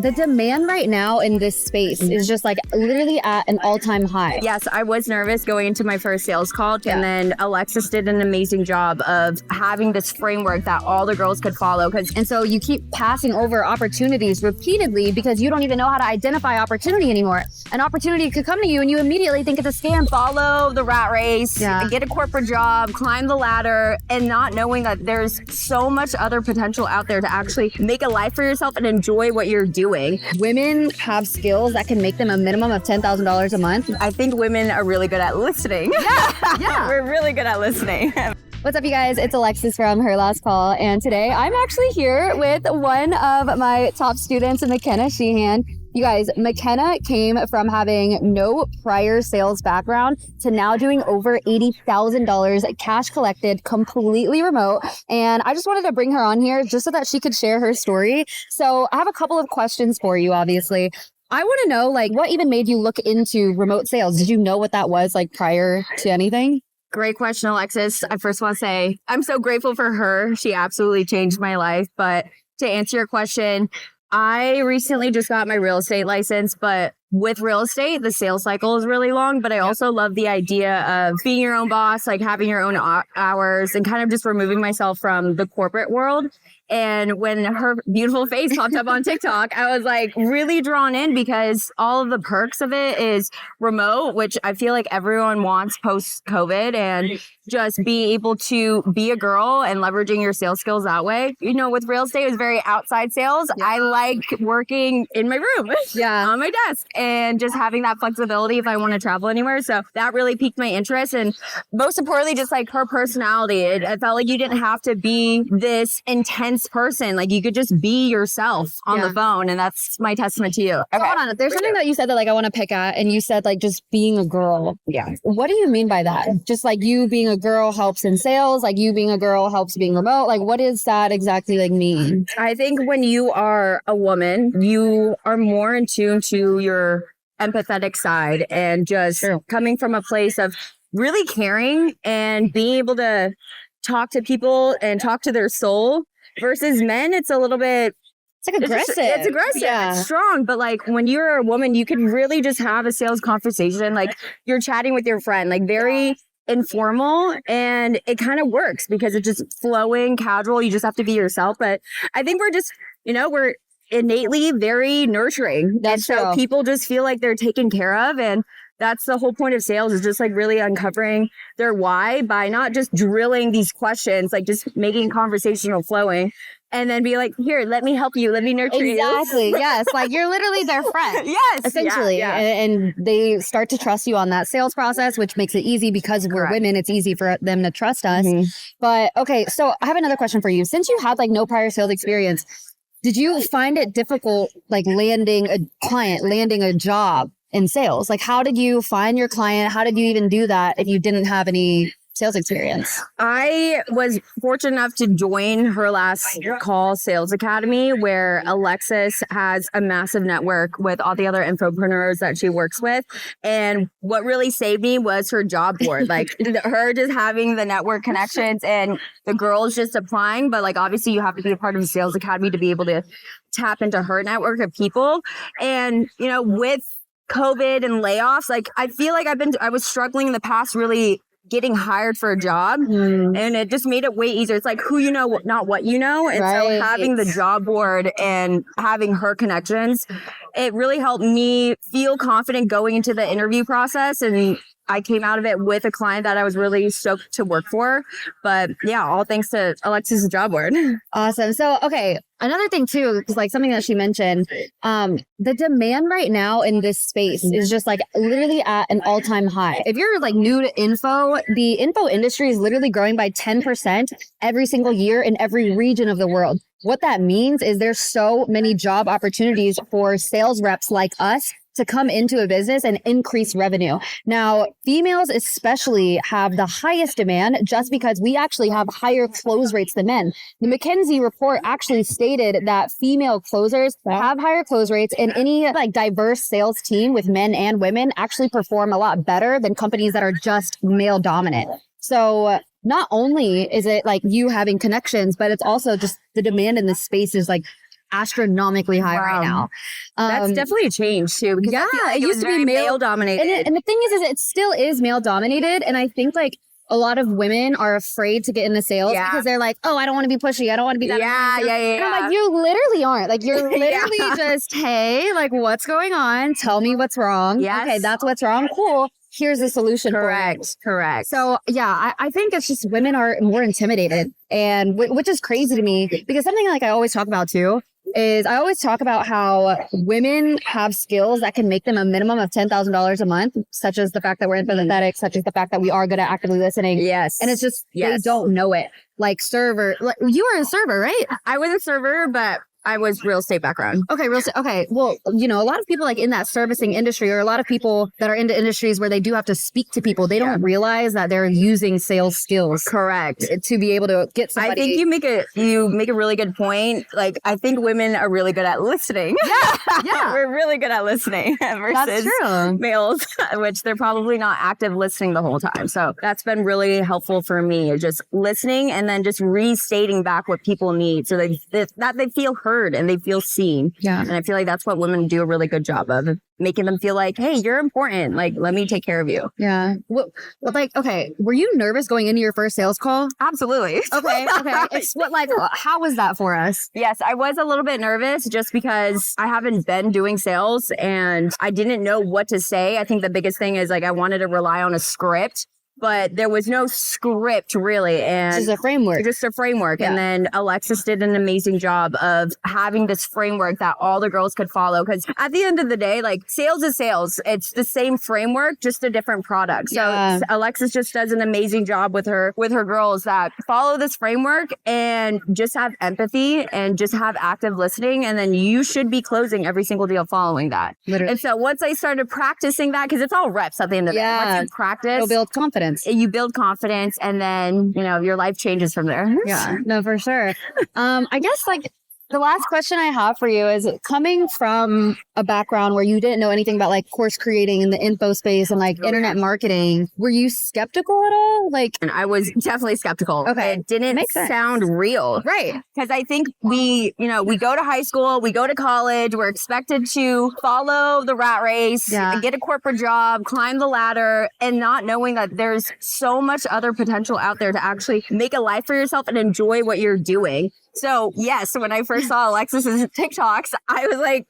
the demand right now in this space is just like literally at an all-time high. Yes, I was nervous going into my first sales call, and then Alexis did an amazing job of having this framework that all the girls could follow. And so you keep passing over opportunities repeatedly because you don't even know how to identify opportunity anymore. An opportunity could come to you and you immediately think it's a scam. Follow the rat race, get a corporate job, climb the ladder, and not knowing that there's so much other potential out there to actually make a life for yourself and enjoy what you're doing. Women have skills that can make them a minimum of $10,000 a month. I think women are really good at listening. Yeah. We're really good at listening. What's up, you guys? It's Alexis from Her Last Call, and today I'm actually here with one of my top students, McKenna. You guys, McKenna came from having no prior sales background to now doing over $80,000 cash collected, completely remote. And I just wanted to bring her on here just so that she could share her story. So I have a couple of questions for you, obviously. I want to know, like, what even made you look into remote sales? Did you know what that was, like, prior to anything? Great question, Alexis. I first want to say I'm so grateful for her. She absolutely changed my life. But to answer your question, I recently just got my real estate license, but with real estate, the sales cycle is really long, but I also love the idea of being your own boss, like having your own hours and kind of just removing myself from the corporate world. And when her beautiful face popped up on TikTok, I was like really drawn in because all of the perks of it is remote, which I feel like everyone wants post-COVID, and just be able to be a girl and leveraging your sales skills that way. You know, with real estate, it's very outside sales. I like working in my room, on my desk, and just having that flexibility if I want to travel anywhere. So that really piqued my interest. And most importantly, just like her personality, I felt like you didn't have to be this intense person. Like you could just be yourself on the phone. And that's my testament to you. Okay. Hold on. There's something that you said that like I want to pick at, and you said like just being a girl. Yeah. What do you mean by that? Just like you being a girl helps in sales, like you being a girl helps being remote. Like what does that exactly like mean? I think when you are a woman, you are more in tune to your empathetic side and just coming from a place of really caring and being able to talk to people and talk to their soul. Versus men, it's a little bit... It's like aggressive. It's aggressive. Yeah. It's strong. But like when you're a woman, you can really just have a sales conversation. Like you're chatting with your friend, like very informal, and it kind of works because it's just flowing, casual. You just have to be yourself. But I think we're just, we're innately very nurturing. That's so true. People just feel like they're taken care of. And that's the whole point of sales, is just like really uncovering their why by not just drilling these questions, like just making conversational flowing, and then be like, here, let me help you. Let me nurture you. Exactly. Yes. Like you're literally their friend. Yes. Essentially. Yeah. And they start to trust you on that sales process, which makes it easy because we're women. It's easy for them to trust us. Mm-hmm. But okay. So I have another question for you. Since you had like no prior sales experience, did you find it difficult, like landing a client, landing a job in sales? Like how did you find your client? How did you even do that if you didn't have any sales experience? I was fortunate enough to join Her Last Call Sales Academy, where Alexis has a massive network with all the other infopreneurs that she works with. And what really saved me was her job board, like her just having the network connections and the girls just applying. But like, obviously you have to be a part of the sales academy to be able to tap into her network of people. And, with COVID and layoffs, like I feel like I was struggling in the past really getting hired for a job, and it just made it way easier. It's like who you know, not what you know. And so having the job board and having her connections, it really helped me feel confident going into the interview process. And I came out of it with a client that I was really stoked to work for. But yeah, all thanks to Alexis' job board. Awesome. So, okay. Another thing too, is like something that she mentioned, the demand right now in this space is just like literally at an all-time high. If you're like new to info, the info industry is literally growing by 10% every single year in every region of the world. What that means is there's so many job opportunities for sales reps like us to come into a business and increase revenue. Now, females especially have the highest demand just because we actually have higher close rates than men. The McKinsey report actually stated that female closers have higher close rates, and any like diverse sales team with men and women actually perform a lot better than companies that are just male dominant. So not only is it like you having connections, but it's also just the demand in this space is like astronomically high right now. That's definitely a change too. Because I feel like it used to be male dominated. And the thing is it still is male dominated. And I think like a lot of women are afraid to get into sales because they're like, oh, I don't want to be pushy. I don't want to be that. And I'm like, you literally aren't. Like, you're literally just, hey, like, what's going on? Tell me what's wrong. Yes. Okay, that's what's wrong. Cool. Here's the solution. Correct. So, yeah, I think it's just women are more intimidated, and which is crazy to me, because something like I always talk about too is I always talk about how women have skills that can make them a minimum of $10,000 a month, such as the fact that we're empathetic, such as the fact that we are good at actively listening. Yes. And it's just, they don't know it. Like server, like you were a server, right? I was a server, but I was real estate background. Okay, real estate. Okay, well, you know, a lot of people like in that servicing industry, or a lot of people that are into industries where they do have to speak to people, they don't realize that they're using sales skills. Correct. To be able to get somebody. I think you make a really good point. Like, I think women are really good at listening. Yeah. We're really good at listening versus males, which they're probably not active listening the whole time. So that's been really helpful for me, just listening and then just restating back what people need so that they feel heard and they feel seen. Yeah. And I feel like that's what women do a really good job of, making them feel like, hey, you're important. Like, let me take care of you. Yeah. Well, like, okay, were you nervous going into your first sales call? Absolutely. Okay. It's how was that for us? Yes, I was a little bit nervous just because I haven't been doing sales and I didn't know what to say. I think the biggest thing is like I wanted to rely on a script, but there was no script really. And just a framework. Yeah. And then Alexis did an amazing job of having this framework that all the girls could follow. Because at the end of the day, like, sales is sales. It's the same framework, just a different product. So Alexis just does an amazing job with her girls that follow this framework and just have empathy and just have active listening. And then you should be closing every single deal following that. Literally. And so once I started practicing that, because it's all reps at the end of the day. Once you practice, you'll build confidence. You build confidence, and then, you know, your life changes from there. Yeah, no, for sure. I guess like the last question I have for you is, coming from a background where you didn't know anything about like course creating in the info space and like internet marketing, were you skeptical at all? Like, and I was definitely skeptical. Okay. It didn't sound real. Right. Because I think we go to high school, we go to college, we're expected to follow the rat race, get a corporate job, climb the ladder, and not knowing that there's so much other potential out there to actually make a life for yourself and enjoy what you're doing. So yes, when I first saw Alexis's TikToks, I was like,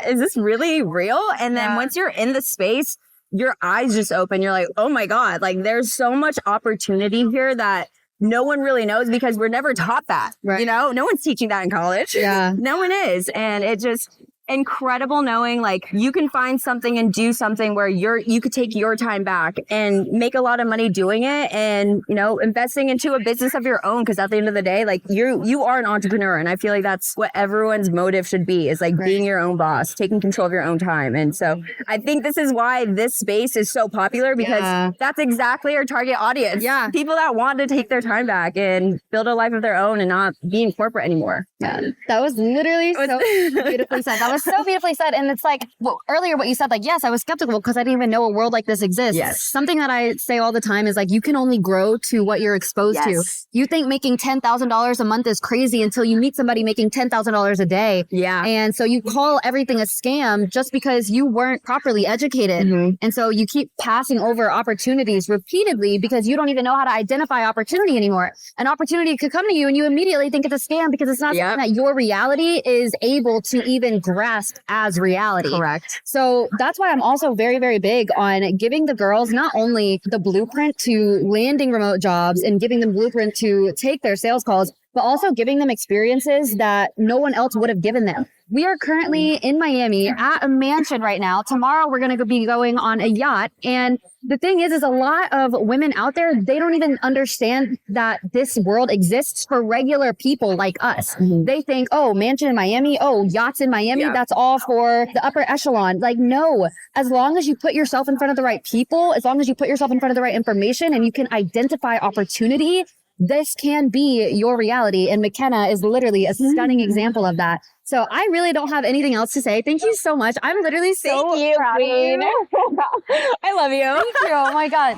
is this really real? And then once you're in the space, your eyes just open. You're like, oh my God, like there's so much opportunity here that no one really knows, because we're never taught that. Right. You know, no one's teaching that in college. Yeah. No one is. And it just incredible knowing like you can find something and do something where you could take your time back and make a lot of money doing it, and, you know, investing into a business of your own. Because at the end of the day, like you are an entrepreneur, and I feel like that's what everyone's motive should be, is like being your own boss, taking control of your own time. And so I think this is why this space is so popular, because that's exactly our target audience. Yeah, people that want to take their time back and build a life of their own and not be in corporate anymore. Yeah, that was literally so beautifully said. That was so beautifully said. And it's like, well, earlier what you said, like, yes, I was skeptical because I didn't even know a world like this exists. Yes. Something that I say all the time is like, you can only grow to what you're exposed to. You think making $10,000 a month is crazy until you meet somebody making $10,000 a day. Yeah. And so you call everything a scam just because you weren't properly educated. And so you keep passing over opportunities repeatedly because you don't even know how to identify opportunity anymore. An opportunity could come to you and you immediately think it's a scam because it's not something that your reality is able to even grasp as reality. Correct. So that's why I'm also very, very big on giving the girls not only the blueprint to landing remote jobs and giving them blueprint to take their sales calls, but also giving them experiences that no one else would have given them. We are currently in Miami at a mansion right now. Tomorrow, we're going to be going on a yacht. And the thing is a lot of women out there, they don't even understand that this world exists for regular people like us. They think, oh, mansion in Miami, oh, yachts in Miami, that's all for the upper echelon. Like, no, as long as you put yourself in front of the right people, as long as you put yourself in front of the right information and you can identify opportunity, this can be your reality. And McKenna is literally a stunning example of that. So I really don't have anything else to say. Thank you so much. I'm literally so proud of you. I love you. Thank you. Oh my God.